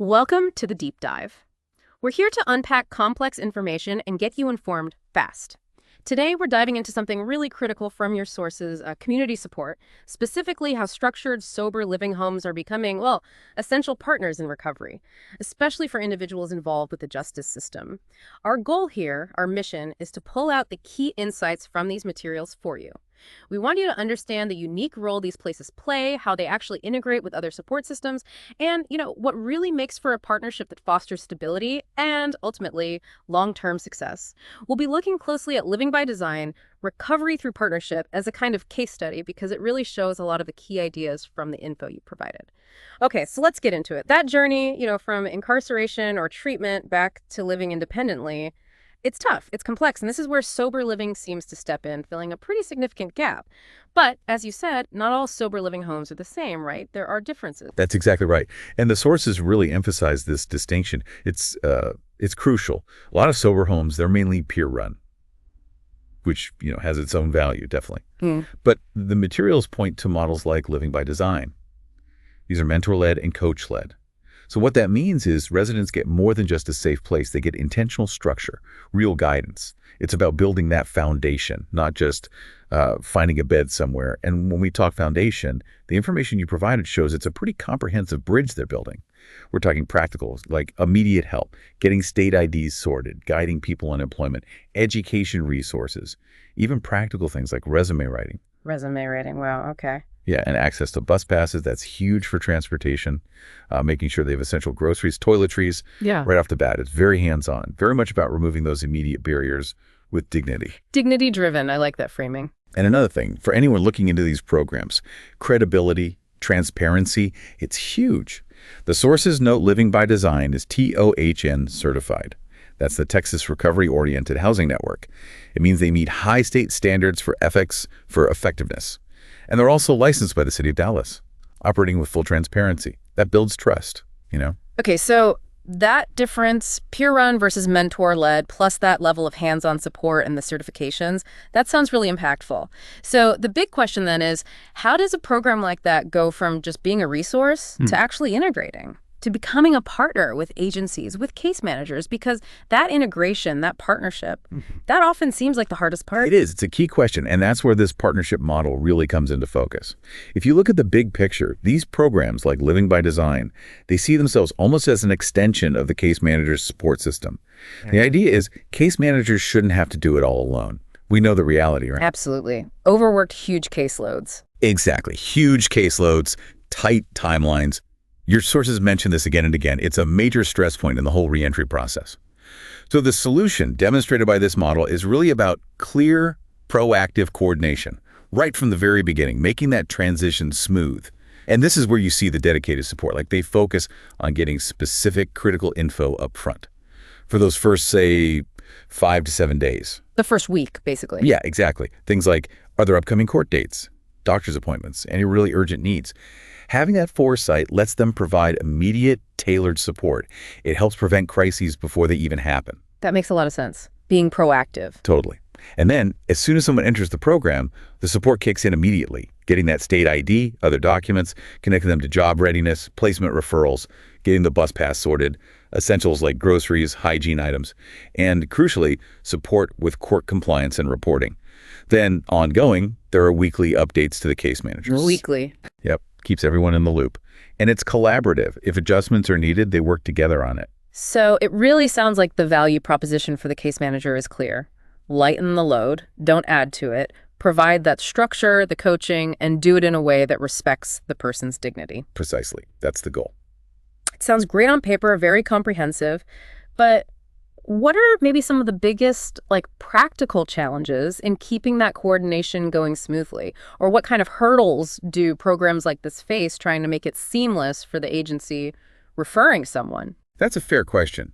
Welcome to the Deep Dive. We're here to unpack complex information and get you informed fast. Today, we're diving into something really critical from your sources, community support, specifically how structured, sober living homes are becoming, well, essential partners in recovery, especially for individuals involved with the justice system. Our goal here, our mission, is to pull out the key insights from these materials for you. We want you to understand the unique role these places play, how they actually integrate with other support systems, and, what really makes for a partnership that fosters stability and, ultimately, long-term success. We'll be looking closely at living by design, recovery through partnership as a kind of case study because it really shows a lot of the key ideas from the info you provided. Okay, so let's get into it. That journey, from incarceration or treatment back to living independently, it's tough, it's complex, and this is where sober living seems to step in, filling a pretty significant gap. But, as you said, not all sober living homes are the same, right? There are differences. That's exactly right. And the sources really emphasize this distinction. It's crucial. A lot of sober homes, they're mainly peer-run, which, has its own value, definitely. But the materials point to models like living by design. These are mentor-led and coach-led. So what that means is residents get more than just a safe place. They get intentional structure, real guidance. It's about building that foundation, not just finding a bed somewhere. And when we talk foundation, the information you provided shows it's a pretty comprehensive bridge they're building. We're talking practicals like immediate help, getting state IDs sorted, guiding people on employment, education resources, even practical things like resume writing. Resume writing, wow, okay. Yeah, and access to bus passes, that's huge for transportation, making sure they have essential groceries, toiletries, right off the bat. It's very hands-on, very much about removing those immediate barriers with dignity. Dignity-driven, I like that framing. And another thing, for anyone looking into these programs, credibility, transparency, it's huge. The sources note Living by Design is TOHN certified. That's the Texas Recovery Oriented Housing Network. It means they meet high state standards for ethics, for effectiveness. And they're also licensed by the city of Dallas, operating with full transparency. That builds trust, Okay, so that difference, peer-run versus mentor-led, plus that level of hands-on support and the certifications, that sounds really impactful. So the big question then is, how does a program like that go from just being a resource to actually integrating, to becoming a partner with agencies, with case managers? Because that integration, that partnership, that often seems like the hardest part. It is. It's a key question, and that's where this partnership model really comes into focus. If you look at the big picture, these programs like Living by Design, they see themselves almost as an extension of the case manager's support system. The idea is case managers shouldn't have to do it all alone. We know the reality, right? Absolutely. Overworked huge caseloads. Exactly. Huge caseloads, tight timelines. Your sources mention this again and again. It's a major stress point in the whole reentry process. So the solution demonstrated by this model is really about clear, proactive coordination right from the very beginning, making that transition smooth. And this is where you see the dedicated support. Like they focus on getting specific critical info up front for those first, say, 5 to 7 days. The first week, basically. Yeah, exactly. Things like, are there upcoming court dates, doctor's appointments, any really urgent needs? Having that foresight lets them provide immediate, tailored support. It helps prevent crises before they even happen. That makes a lot of sense. Being proactive. Totally. And then, as soon as someone enters the program, the support kicks in immediately, getting that state ID, other documents, connecting them to job readiness, placement referrals, getting the bus pass sorted, essentials like groceries, hygiene items, and crucially, support with court compliance and reporting. Then, ongoing, there are weekly updates to the case managers. Weekly. Yep. Keeps everyone in the loop. And it's collaborative. If adjustments are needed, they work together on it. So it really sounds like the value proposition for the case manager is clear. Lighten the load, don't add to it, provide that structure, the coaching, and do it in a way that respects the person's dignity. Precisely. That's the goal. It sounds great on paper, very comprehensive, but what are maybe some of the biggest, practical challenges in keeping that coordination going smoothly? Or what kind of hurdles do programs like this face trying to make it seamless for the agency referring someone? That's a fair question.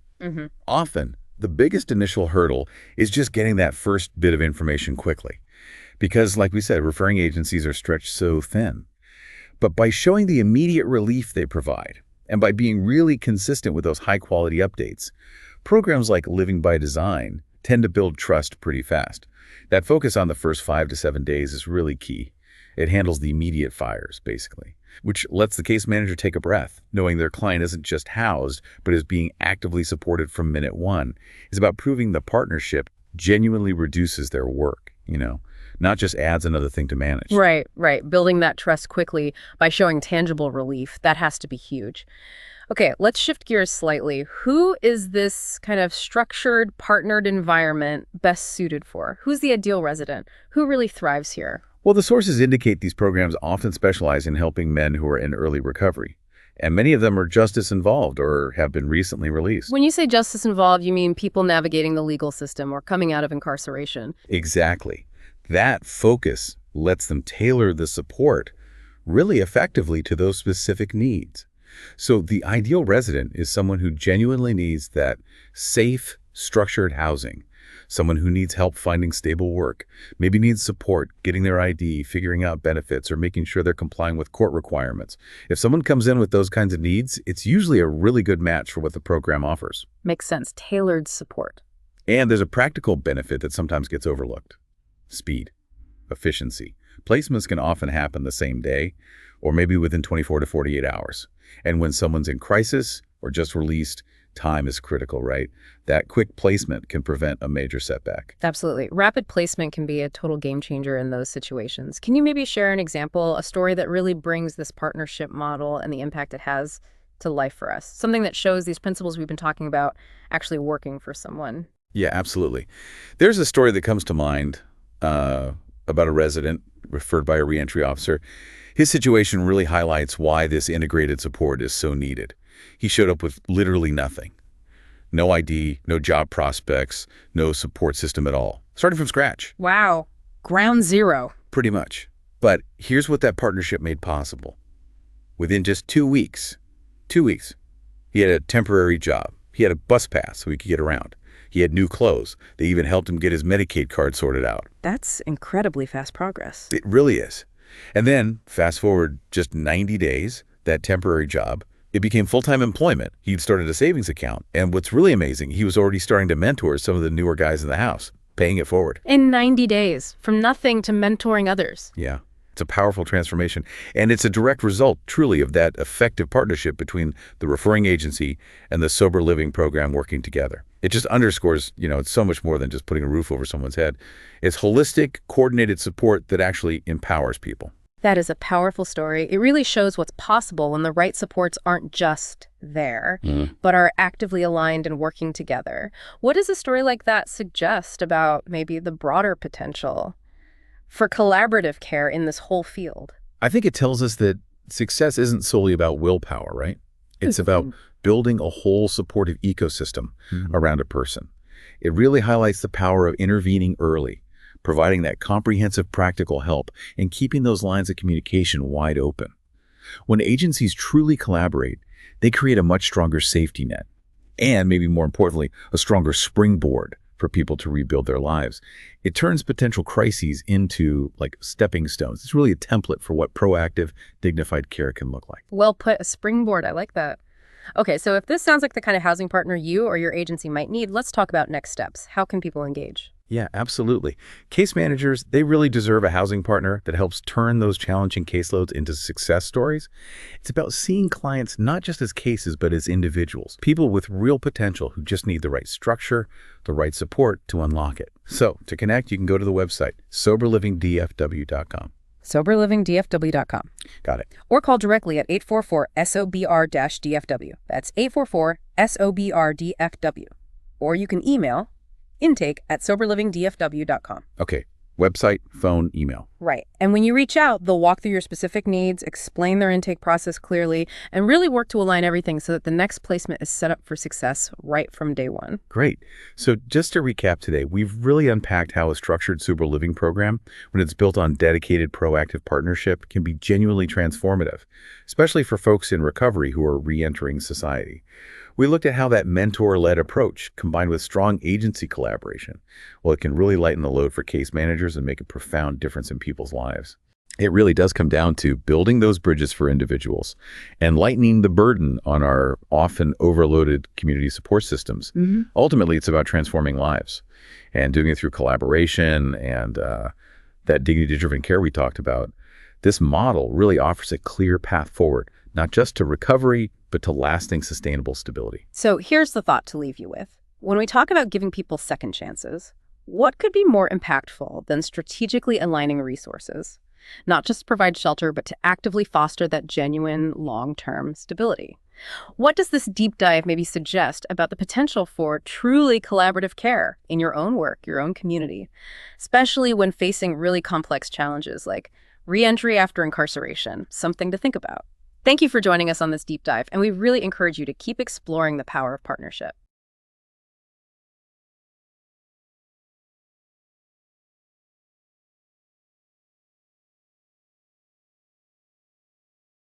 Often, the biggest initial hurdle is just getting that first bit of information quickly. Because, like we said, referring agencies are stretched so thin. But by showing the immediate relief they provide, and by being really consistent with those high-quality updates, programs like Living by Design tend to build trust pretty fast. That focus on the first 5 to 7 days is really key. It handles the immediate fires, basically. which lets the case manager take a breath, knowing their client isn't just housed, but is being actively supported from minute one. It's about proving the partnership genuinely reduces their work, not just adds another thing to manage. Right, right. Building that trust quickly by showing tangible relief, that has to be huge. Okay, let's shift gears slightly. Who is this kind of structured, partnered environment best suited for? Who's the ideal resident? Who really thrives here? Well, the sources indicate these programs often specialize in helping men who are in early recovery, and many of them are justice involved or have been recently released. When you say justice involved, you mean people navigating the legal system or coming out of incarceration. Exactly. That focus lets them tailor the support really effectively to those specific needs. So the ideal resident is someone who genuinely needs that safe, structured housing, someone who needs help finding stable work, maybe needs support getting their ID, figuring out benefits, or making sure they're complying with court requirements. If someone comes in with those kinds of needs, it's usually a really good match for what the program offers. Makes sense. Tailored support. And there's a practical benefit that sometimes gets overlooked. Speed, efficiency. Placements can often happen the same day, or maybe within 24 to 48 hours. And when someone's in crisis or just released, time is critical, right? That quick placement can prevent a major setback. Absolutely. Rapid placement can be a total game changer in those situations. Can you maybe share an example, a story that really brings this partnership model and the impact it has to life for us? Something that shows these principles we've been talking about actually working for someone. Yeah, absolutely. There's a story that comes to mind about a resident referred by a reentry officer. His situation really highlights why this integrated support is so needed. He showed up with literally nothing. No ID, no job prospects, no support system at all. Starting from scratch. Wow. Ground zero. Pretty much. But here's what that partnership made possible. Within just 2 weeks, he had a temporary job. He had a bus pass so he could get around. He had new clothes. They even helped him get his Medicaid card sorted out. That's incredibly fast progress. It really is. And then, fast forward just 90 days, that temporary job, it became full-time employment. He'd started a savings account. And what's really amazing, he was already starting to mentor some of the newer guys in the house, paying it forward. In 90 days, from nothing to mentoring others. Yeah. It's a powerful transformation, and it's a direct result, truly, of that effective partnership between the referring agency and the sober living program working together. It just underscores, it's so much more than just putting a roof over someone's head. It's holistic, coordinated support that actually empowers people. That is a powerful story. It really shows what's possible when the right supports aren't just there, but are actively aligned and working together. What does a story like that suggest about maybe the broader potential for collaborative care in this whole field? I think it tells us that success isn't solely about willpower, right? It's about building a whole supportive ecosystem around a person. It really highlights the power of intervening early, providing that comprehensive practical help, and keeping those lines of communication wide open. When agencies truly collaborate, they create a much stronger safety net, and maybe more importantly, a stronger springboard for people to rebuild their lives. It turns potential crises into stepping stones. It's really a template for what proactive, dignified care can look like. Well put, a springboard. I like that. Okay, so if this sounds like the kind of housing partner you or your agency might need, let's talk about next steps. How can people engage? Yeah, absolutely. Case managers, they really deserve a housing partner that helps turn those challenging caseloads into success stories. It's about seeing clients not just as cases, but as individuals, people with real potential who just need the right structure, the right support to unlock it. So to connect, you can go to the website, soberlivingdfw.com. soberlivingdfw.com. Got it. Or call directly at 844-SOBR-DFW. That's 844-SOBR-DFW. Or you can email intake@soberlivingdfw.com. Okay. Website, phone, email. Right. And when you reach out, they'll walk through your specific needs, explain their intake process clearly, and really work to align everything so that the next placement is set up for success right from day one. Great. So just to recap today, we've really unpacked how a structured sober living program, when it's built on dedicated, proactive partnership, can be genuinely transformative, especially for folks in recovery who are re-entering society. We looked at how that mentor-led approach, combined with strong agency collaboration, it can really lighten the load for case managers and make a profound difference in people's lives. It really does come down to building those bridges for individuals and lightening the burden on our often overloaded community support systems. Ultimately, it's about transforming lives and doing it through collaboration and that dignity-driven care we talked about. This model really offers a clear path forward, not just to recovery, but to lasting sustainable stability. So here's the thought to leave you with. When we talk about giving people second chances, what could be more impactful than strategically aligning resources? Not just to provide shelter, but to actively foster that genuine long-term stability. What does this deep dive maybe suggest about the potential for truly collaborative care in your own work, your own community, especially when facing really complex challenges like reentry after incarceration? Something to think about. Thank you for joining us on this deep dive, and we really encourage you to keep exploring the power of partnership.